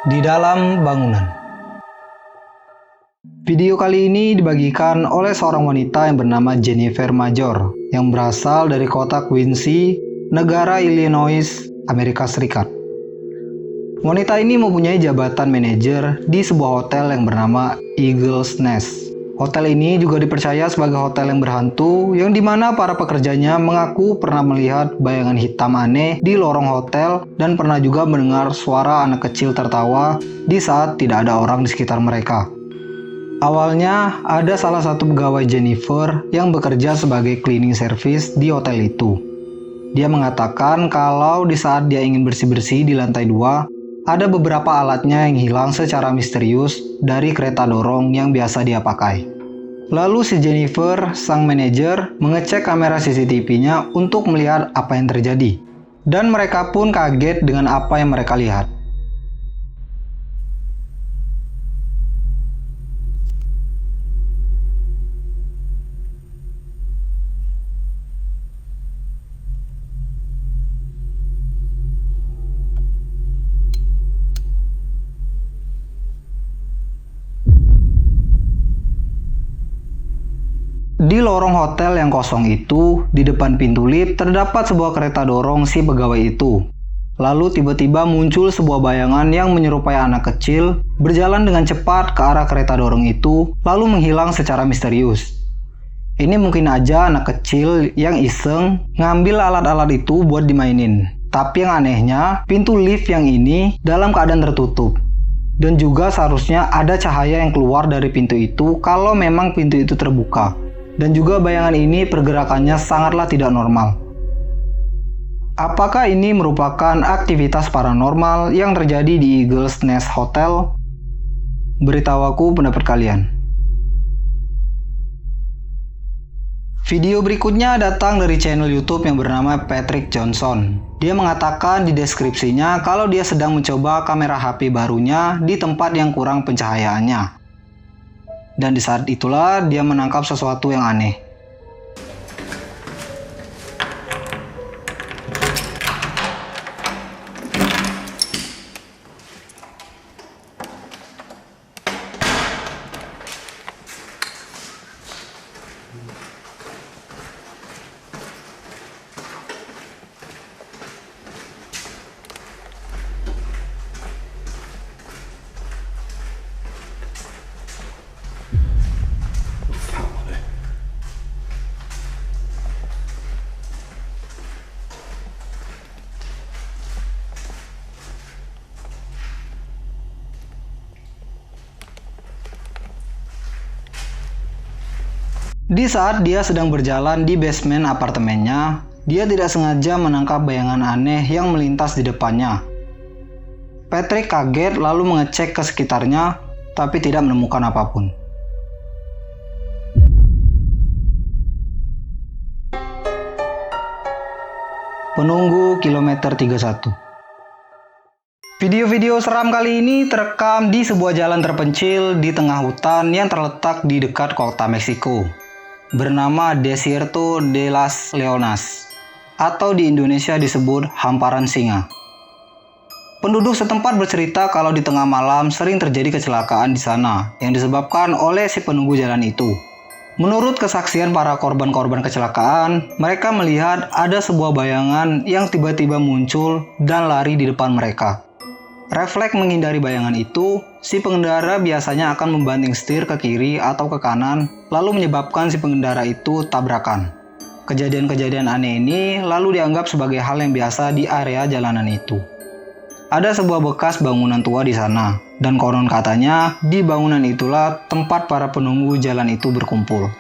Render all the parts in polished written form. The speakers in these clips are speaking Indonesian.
di dalam bangunan. Video kali ini dibagikan oleh seorang wanita yang bernama Jennifer Major yang berasal dari kota Quincy, negara Illinois, Amerika Serikat. Wanita ini mempunyai jabatan manajer di sebuah hotel yang bernama Eagle's Nest. Hotel ini juga dipercaya sebagai hotel yang berhantu, yang dimana para pekerjanya mengaku pernah melihat bayangan hitam aneh di lorong hotel dan pernah juga mendengar suara anak kecil tertawa di saat tidak ada orang di sekitar mereka. Awalnya, ada salah satu pegawai Jennifer yang bekerja sebagai cleaning service di hotel itu. Dia mengatakan kalau di saat dia ingin bersih-bersih di lantai 2, ada beberapa alatnya yang hilang secara misterius dari kereta dorong yang biasa dia pakai. Lalu si Jennifer, sang manajer, mengecek kamera CCTV-nya untuk melihat apa yang terjadi. Dan mereka pun kaget dengan apa yang mereka lihat. Di lorong hotel yang kosong itu, di depan pintu lift terdapat sebuah kereta dorong si pegawai itu. Lalu tiba-tiba muncul sebuah bayangan yang menyerupai anak kecil berjalan dengan cepat ke arah kereta dorong itu, lalu menghilang secara misterius. Ini mungkin aja anak kecil yang iseng ngambil alat-alat itu buat dimainin. Tapi yang anehnya, pintu lift yang ini dalam keadaan tertutup. Dan juga seharusnya ada cahaya yang keluar dari pintu itu kalau memang pintu itu terbuka. Dan juga bayangan ini pergerakannya sangatlah tidak normal. Apakah ini merupakan aktivitas paranormal yang terjadi di Eagle's Nest Hotel? Beritahu aku pendapat kalian. Video berikutnya datang dari channel YouTube yang bernama Patrick Johnson. Dia mengatakan di deskripsinya kalau dia sedang mencoba kamera HP barunya di tempat yang kurang pencahayaannya. Dan di saat itulah dia menangkap sesuatu yang aneh. Di saat dia sedang berjalan di basement apartemennya, dia tidak sengaja menangkap bayangan aneh yang melintas di depannya. Patrick kaget lalu mengecek ke sekitarnya, tapi tidak menemukan apapun. Penunggu kilometer 31. Video-video seram kali ini terekam di sebuah jalan terpencil di tengah hutan yang terletak di dekat kota Meksiko, bernama Desierto de las Leonas, atau di Indonesia disebut Hamparan Singa. Penduduk setempat bercerita kalau di tengah malam sering terjadi kecelakaan di sana yang disebabkan oleh si penunggu jalan itu. Menurut kesaksian para korban-korban kecelakaan, mereka melihat ada sebuah bayangan yang tiba-tiba muncul dan lari di depan mereka. Refleks menghindari bayangan itu, si pengendara biasanya akan membanting setir ke kiri atau ke kanan, lalu menyebabkan si pengendara itu tabrakan. Kejadian-kejadian aneh ini lalu dianggap sebagai hal yang biasa di area jalanan itu. Ada sebuah bekas bangunan tua di sana, dan konon katanya di bangunan itulah tempat para penunggu jalan itu berkumpul.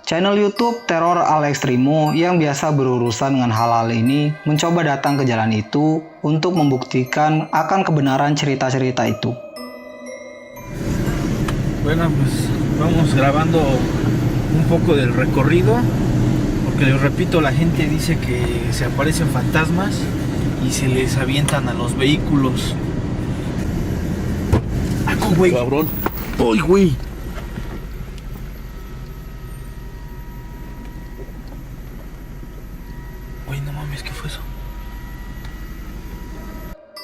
Channel YouTube Teror Al Extremo yang biasa berurusan dengan hal-hal ini mencoba datang ke jalan itu untuk membuktikan akan kebenaran cerita-cerita itu. Bueno, pues vamos grabando un poco del recorrido, porque les repito, la gente dice que se aparecen fantasmas y se les avientan a los vehículos. ¡Aco, güey! ¡Cabrón! ¡Ay, güey!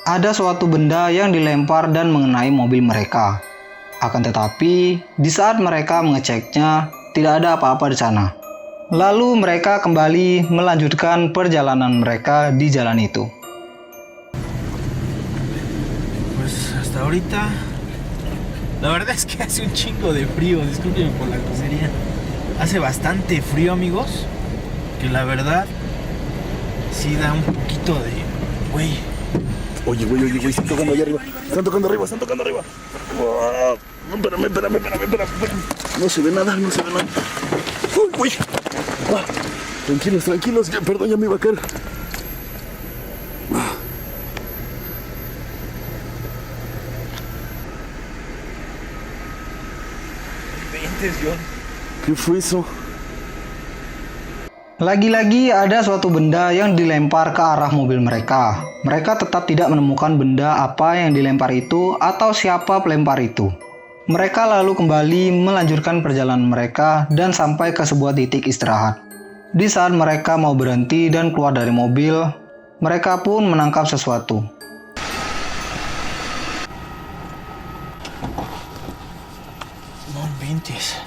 ada suatu benda yang dilempar dan mengenai mobil mereka. Akan tetapi, di saat mereka mengeceknya, tidak ada apa-apa di sana. Lalu mereka kembali melanjutkan perjalanan mereka di jalan itu. Pues hasta ahorita, la verdad es que hace un chingo de frío, discúlpenme por la grosería. Hace bastante frío, amigos, que la verdad sí da un poquito de... Güey. Oye, están tocando allá arriba. Están tocando arriba. Wow. Espérame. No se ve nada. Uy. Ah, tranquilos. Perdón, ya me iba a caer. ¿Qué fue eso? Lagi-lagi ada suatu benda yang dilempar ke arah mobil mereka. Mereka tetap tidak menemukan benda apa yang dilempar itu atau siapa pelempar itu. Mereka lalu kembali melanjutkan perjalanan mereka dan sampai ke sebuah titik istirahat. Di saat mereka mau berhenti dan keluar dari mobil, mereka pun menangkap sesuatu. No inventes.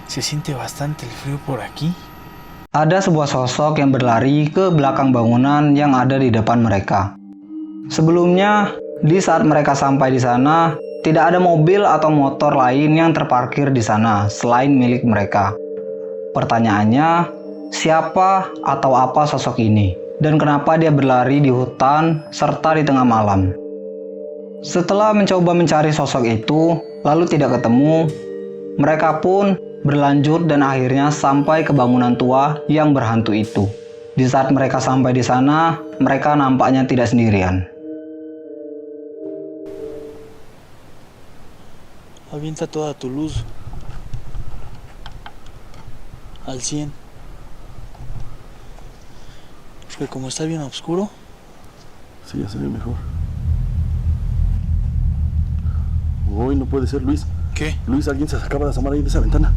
Se siente bastante el frío por aquí. Ada sebuah sosok yang berlari ke belakang bangunan yang ada di depan mereka. Sebelumnya, di saat mereka sampai di sana, tidak ada mobil atau motor lain yang terparkir di sana selain milik mereka. Pertanyaannya, siapa atau apa sosok ini? Dan kenapa dia berlari di hutan serta di tengah malam? Setelah mencoba mencari sosok itu, lalu tidak ketemu, mereka pun berlanjut dan akhirnya sampai ke bangunan tua yang berhantu itu. Di saat mereka sampai di sana, mereka nampaknya tidak sendirian. Avienta toda tu luz al 100. Porque como está bien oscuro. Sí, ya se ve mejor. Uy, no puede ser, Luis. ¿Qué? Luis, alguien se acaba de asomar ahí de esa ventana.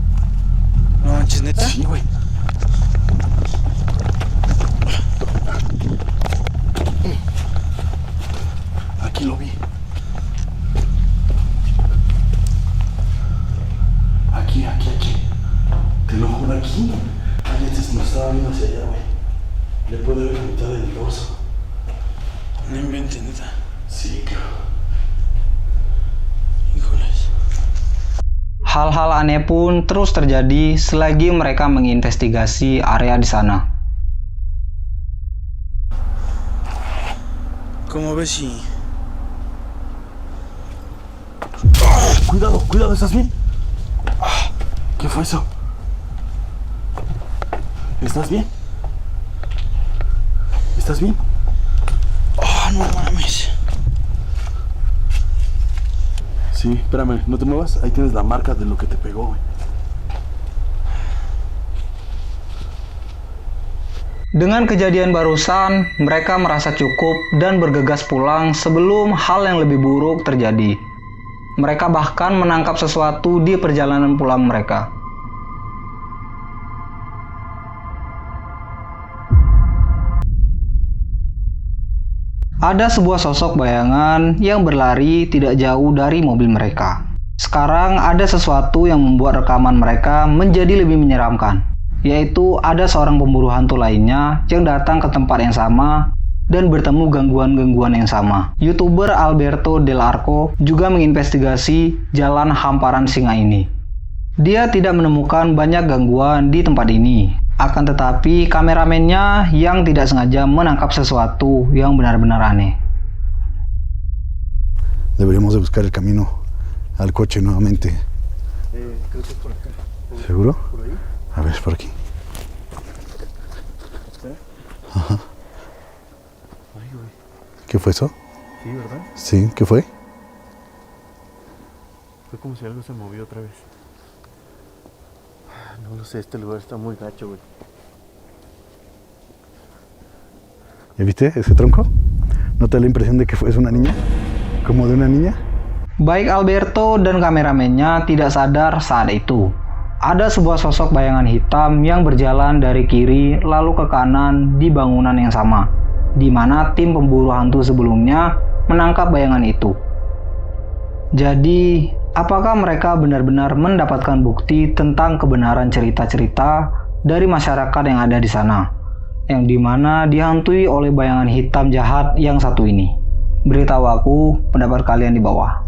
No manches, ¿neta? Sí, güey. Aquí lo vi. Aquí. Te lo juro, aquí. Alguien nos estaba viendo hacia allá, güey. Le puede ver la mitad del dorso. No inventes, neta. Sí, cabrón. Híjoles. Hal-hal aneh pun terus terjadi selagi mereka menginvestigasi area di sana. ¿Cómo ves si...? Cuidado, ¿estás bien? ¿Qué fue eso? ¿Estás bien? Oh, no mames. Sí, espérame, no te muevas. Ahí tienes la marca de lo que te pegó, güey. Dengan kejadian barusan, mereka merasa cukup dan bergegas pulang sebelum hal yang lebih buruk terjadi. Mereka bahkan menangkap sesuatu di perjalanan pulang mereka. Ada sebuah sosok bayangan yang berlari tidak jauh dari mobil mereka. Sekarang ada sesuatu yang membuat rekaman mereka menjadi lebih menyeramkan, yaitu ada seorang pemburu hantu lainnya yang datang ke tempat yang sama dan bertemu gangguan-gangguan yang sama. YouTuber Alberto Del Arco juga menginvestigasi jalan hamparan singa ini. Dia tidak menemukan banyak gangguan di tempat ini. Akan tetapi kameramennya yang tidak sengaja menangkap sesuatu yang benar-benar aneh. Deberíamos de buscar el camino al coche nuevamente. Creo que es por acá. ¿Seguro? ¿Por ahí? A ver, es por aquí. ¿Sí? Ajá. Ay, güey. ¿Qué fue eso? Sí, ¿verdad? Sí, ¿qué fue? Fue como si algo se movió otra vez. No lo sé, este lugar está muy gacho, güey. ¿Ya viste ese tronco? ¿No te da la impresión de que es una niña? ¿Como de una niña? Baik Alberto dan kameramennya tidak sadar saat itu. Ada sebuah sosok bayangan hitam yang berjalan dari kiri lalu ke kanan di bangunan yang sama. di mana tim pemburu hantu sebelumnya menangkap bayangan itu. Jadi, apakah mereka benar-benar mendapatkan bukti tentang kebenaran cerita-cerita dari masyarakat yang ada di sana, yang dimana dihantui oleh bayangan hitam jahat yang satu ini? Beritahu aku pendapat kalian di bawah.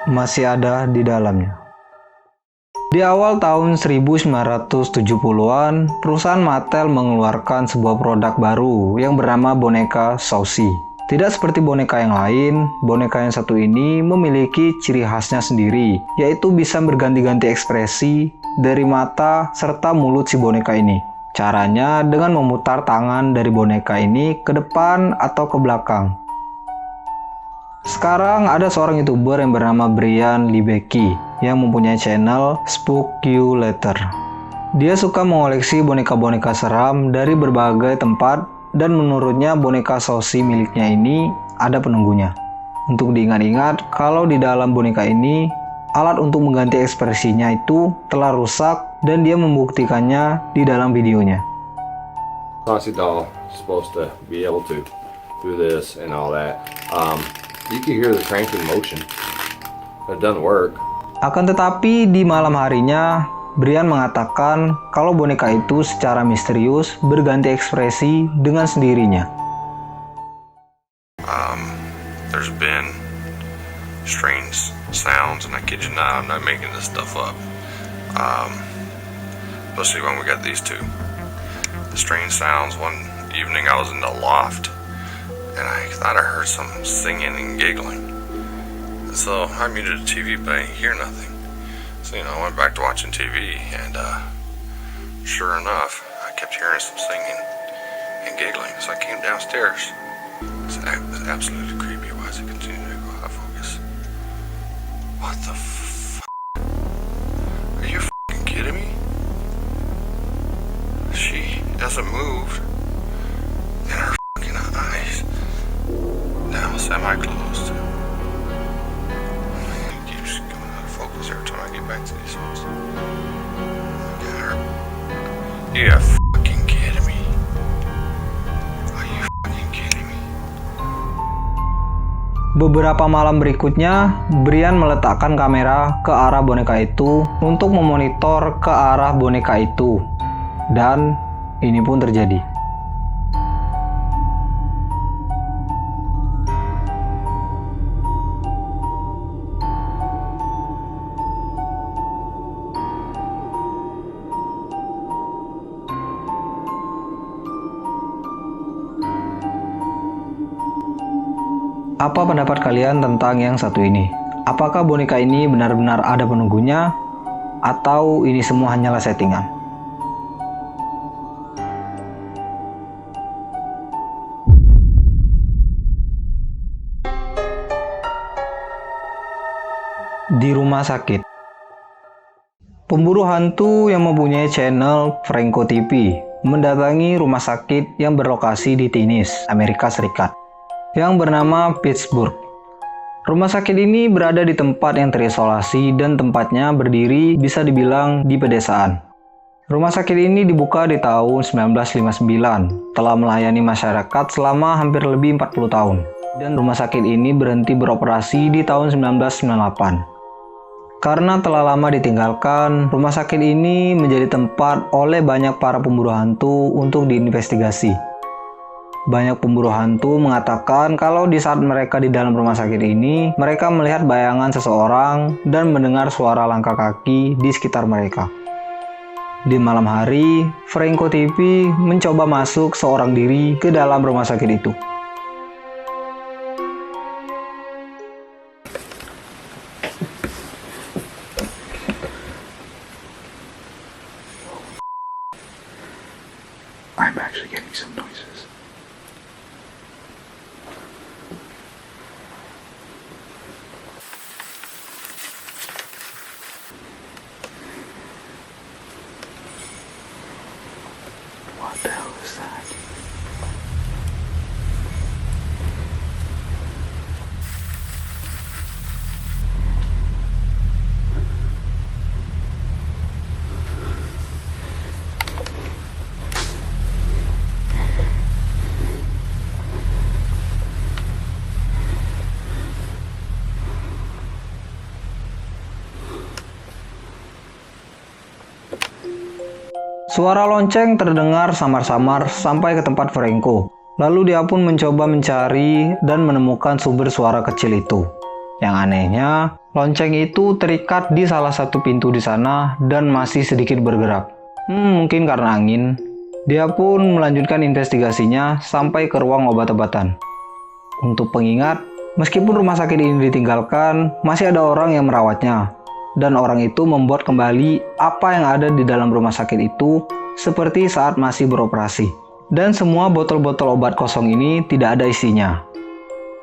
Masih ada di dalamnya. Di awal tahun 1970-an, perusahaan Mattel mengeluarkan sebuah produk baru yang bernama boneka Saucy. Tidak seperti boneka yang lain, boneka yang satu ini memiliki ciri khasnya sendiri, yaitu bisa berganti-ganti ekspresi dari mata serta mulut si boneka ini. Caranya dengan memutar tangan dari boneka ini ke depan atau ke belakang. Sekarang ada seorang YouTuber yang bernama Brian Libecki yang mempunyai channel Spook You Later. Dia suka mengoleksi boneka-boneka seram dari berbagai tempat dan menurutnya boneka Saucy miliknya ini ada penunggunya. Untuk diingat-ingat kalau di dalam boneka ini alat untuk mengganti ekspresinya itu telah rusak dan dia membuktikannya di dalam videonya. Saucy doll is supposed to be able to do this and all that. You can hear the crank in motion. It doesn't work. Akan tetapi di malam harinya, Brian mengatakan kalau boneka itu secara misterius berganti ekspresi dengan sendirinya. There's been strange sounds, and I kid you not, I'm not making this stuff up. Especially when we got these two. The strange sounds. One evening I was in the loft, and I thought I heard some singing and giggling. So I muted the TV, but I didn't hear nothing. So, I went back to watching TV, and sure enough, I kept hearing some singing and giggling. So I came downstairs. It was absolutely creepy. Why is it continuing to go out of focus? What the f***? Are you f***ing kidding me? She hasn't moved, and her f***ing eyes now semi-closed. It keeps coming out of focus every time I get back to these ones. You are f***ing kidding me? Are you f***ing kidding me? Beberapa malam berikutnya, Brian meletakkan kamera ke arah boneka itu untuk memonitor ke arah boneka itu. Dan ini pun terjadi. Apa pendapat kalian tentang yang satu ini? Apakah boneka ini benar-benar ada penunggunya? Atau ini semua hanyalah settingan? Di rumah sakit. Pemburu hantu yang mempunyai channel Franco TV mendatangi rumah sakit yang berlokasi di Tennessee, Amerika Serikat, yang bernama Pittsburgh. Rumah sakit ini berada di tempat yang terisolasi dan tempatnya berdiri bisa dibilang di pedesaan. Rumah sakit ini dibuka di tahun 1959, telah melayani masyarakat selama hampir lebih 40 tahun. Dan rumah sakit ini berhenti beroperasi di tahun 1998. Karena telah lama ditinggalkan, rumah sakit ini menjadi tempat oleh banyak para pemburu hantu untuk diinvestigasi. Banyak pemburu hantu mengatakan kalau di saat mereka di dalam rumah sakit ini, mereka melihat bayangan seseorang dan mendengar suara langkah kaki di sekitar mereka. Di malam hari, Franco TV mencoba masuk seorang diri ke dalam rumah sakit itu. I'm actually getting some noises. What the hell is that? Suara lonceng terdengar samar-samar sampai ke tempat Franco. Lalu dia pun mencoba mencari dan menemukan sumber suara kecil itu. Yang anehnya, lonceng itu terikat di salah satu pintu di sana dan masih sedikit bergerak. Mungkin karena angin. Dia pun melanjutkan investigasinya sampai ke ruang obat-obatan. Untuk pengingat, meskipun rumah sakit ini ditinggalkan, masih ada orang yang merawatnya. Dan orang itu membuat kembali apa yang ada di dalam rumah sakit itu seperti saat masih beroperasi. Dan semua botol-botol obat kosong ini tidak ada isinya.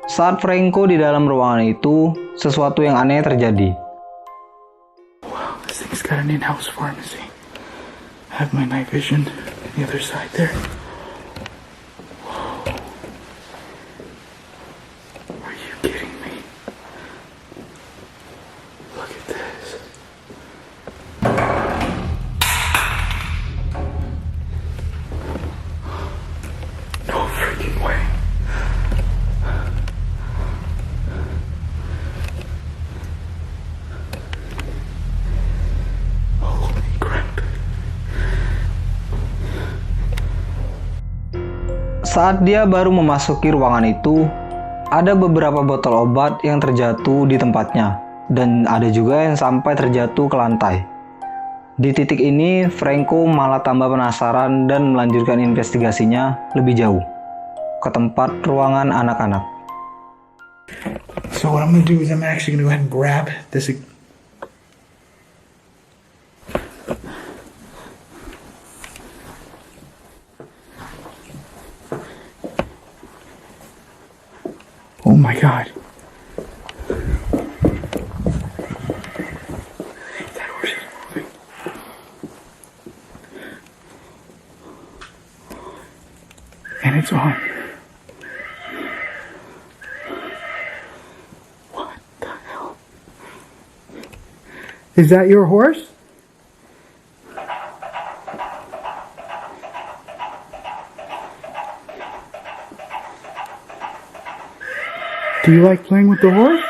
Saat Franco di dalam ruangan itu, sesuatu yang aneh terjadi. Wow, this thing's got an in-house pharmacy. I have my night vision on the other side there. Whoa. Are you kidding me? Look at this. No freaking way. Holy crap. Saat dia baru memasuki ruangan itu, ada beberapa botol obat yang terjatuh di tempatnya, dan ada juga yang sampai terjatuh ke lantai. Di titik ini, Franco malah tambah penasaran dan melanjutkan investigasinya lebih jauh, ke tempat ruangan anak-anak. So what I'm gonna do is I'm actually gonna go ahead and grab this. Oh my god. That horse is moving. And it's on. What the hell? Is that your horse? Do you like playing with the horse?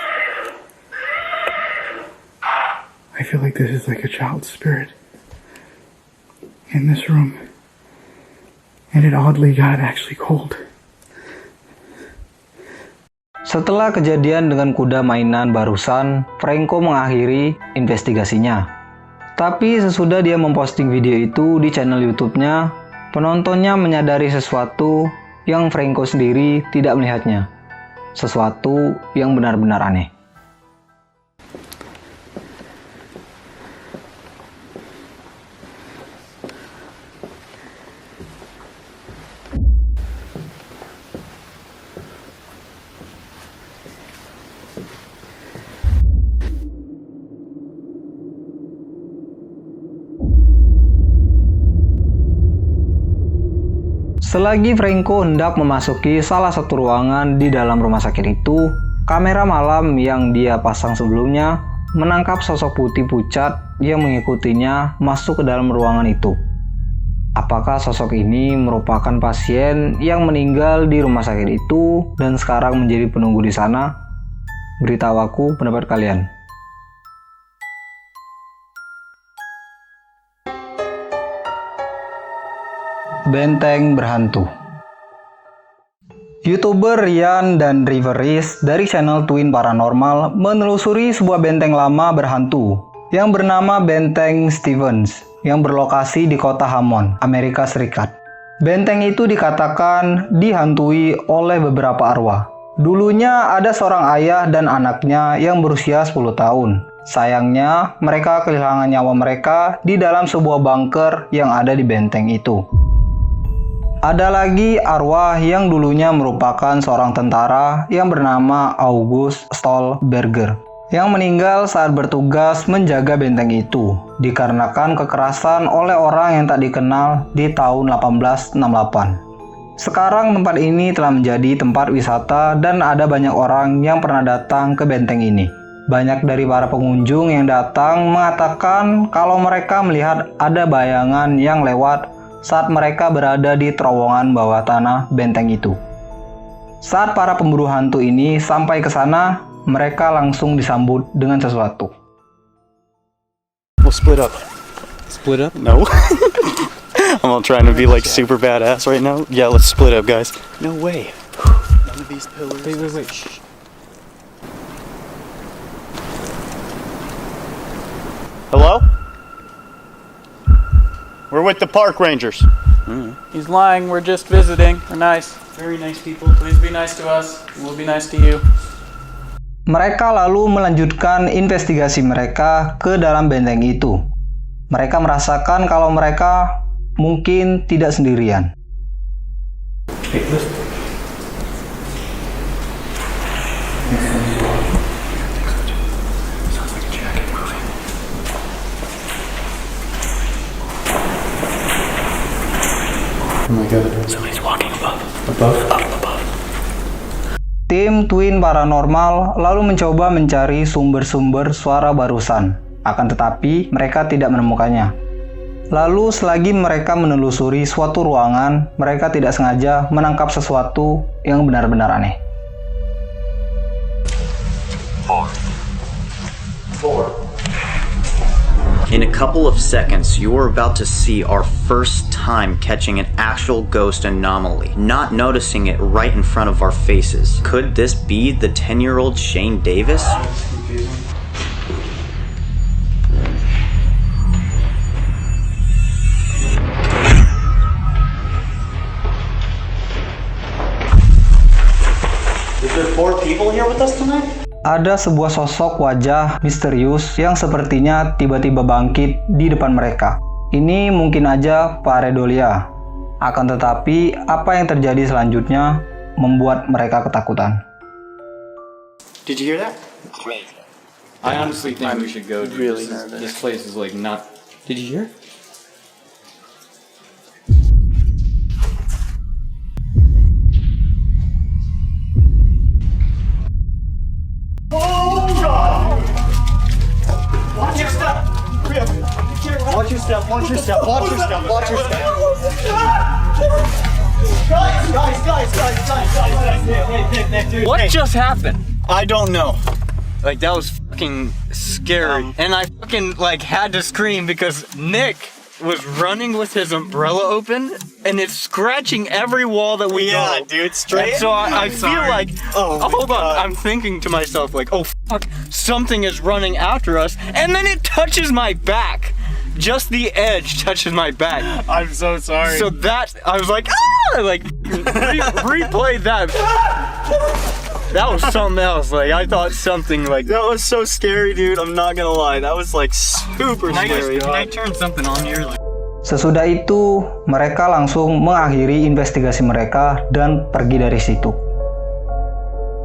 I feel like this is like a child spirit in this room. And it oddly got actually cold. Setelah kejadian dengan kuda mainan barusan, Franco mengakhiri investigasinya. Tapi sesudah dia memposting video itu di channel YouTube-nya, penontonnya menyadari sesuatu yang Franco sendiri tidak melihatnya. Sesuatu yang benar-benar aneh. Selagi Franco hendak memasuki salah satu ruangan di dalam rumah sakit itu, kamera malam yang dia pasang sebelumnya menangkap sosok putih pucat yang mengikutinya masuk ke dalam ruangan itu. Apakah sosok ini merupakan pasien yang meninggal di rumah sakit itu dan sekarang menjadi penunggu di sana? Beritahu aku pendapat kalian. Benteng berhantu. YouTuber Rian dan Riveris dari channel Twin Paranormal menelusuri sebuah benteng lama berhantu yang bernama Benteng Stevens yang berlokasi di kota Hammond, Amerika Serikat. Benteng itu dikatakan dihantui oleh beberapa arwah. Dulunya ada seorang ayah dan anaknya yang berusia 10 tahun. Sayangnya, mereka kehilangan nyawa mereka di dalam sebuah bunker yang ada di benteng itu. Ada lagi arwah yang dulunya merupakan seorang tentara yang bernama August Stolberger yang meninggal saat bertugas menjaga benteng itu dikarenakan kekerasan oleh orang yang tak dikenal di tahun 1868. Sekarang tempat ini telah menjadi tempat wisata dan ada banyak orang yang pernah datang ke benteng ini. Banyak dari para pengunjung yang datang mengatakan kalau mereka melihat ada bayangan yang lewat saat mereka berada di terowongan bawah tanah benteng itu. Saat para pemburu hantu ini sampai ke sana, mereka langsung disambut dengan sesuatu. We'll split up. Split up? No. I'm all trying to be like super badass right now. Yeah, let's split up, guys. No way. None of these pillars. Wait. Shh. Hello? We're with the park rangers. He's lying. We're just visiting. We're nice. Very nice people. Please be nice to us. We'll be nice to you. Mereka lalu melanjutkan investigasi mereka ke dalam benteng itu. Mereka merasakan kalau mereka mungkin tidak sendirian. Oh my god. Somebody's walking above. Above. Tim Twin Paranormal lalu mencoba mencari sumber-sumber suara barusan. Akan tetapi, mereka tidak menemukannya. Lalu, selagi mereka menelusuri suatu ruangan, mereka tidak sengaja menangkap sesuatu yang benar-benar aneh. In a couple of seconds, you are about to see our first time catching an actual ghost anomaly, not noticing it right in front of our faces. Could this be the 10-year-old Shane Davis? Is there 4 people here with us tonight? Ada sebuah sosok wajah misterius yang sepertinya tiba-tiba bangkit di depan mereka. Ini mungkin aja pareidolia. Akan tetapi, apa yang terjadi selanjutnya membuat mereka ketakutan. Did you hear that? I honestly think we should go. Really? This place is like not. Did you hear? Watch your step. Guys. What just happened? I don't know. Like, that was fucking scary. And I fucking, like, had to scream because Nick was running with his umbrella open and it's scratching every wall that we go. Yeah, dude, straight. And so I feel like, hold on, God. I'm thinking to myself, like, oh fuck, something is running after us. And then it touches my back. Just the edge touches my back. I'm so sorry. So that, I was like, ah! Like, replay that. That was something else. Like, I thought something like... That was so scary, dude. I'm not gonna lie. That was like super scary. Can I turn something on here? Sesudah itu, mereka langsung mengakhiri investigasi mereka dan pergi dari situ.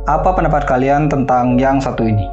Apa pendapat kalian tentang yang satu ini?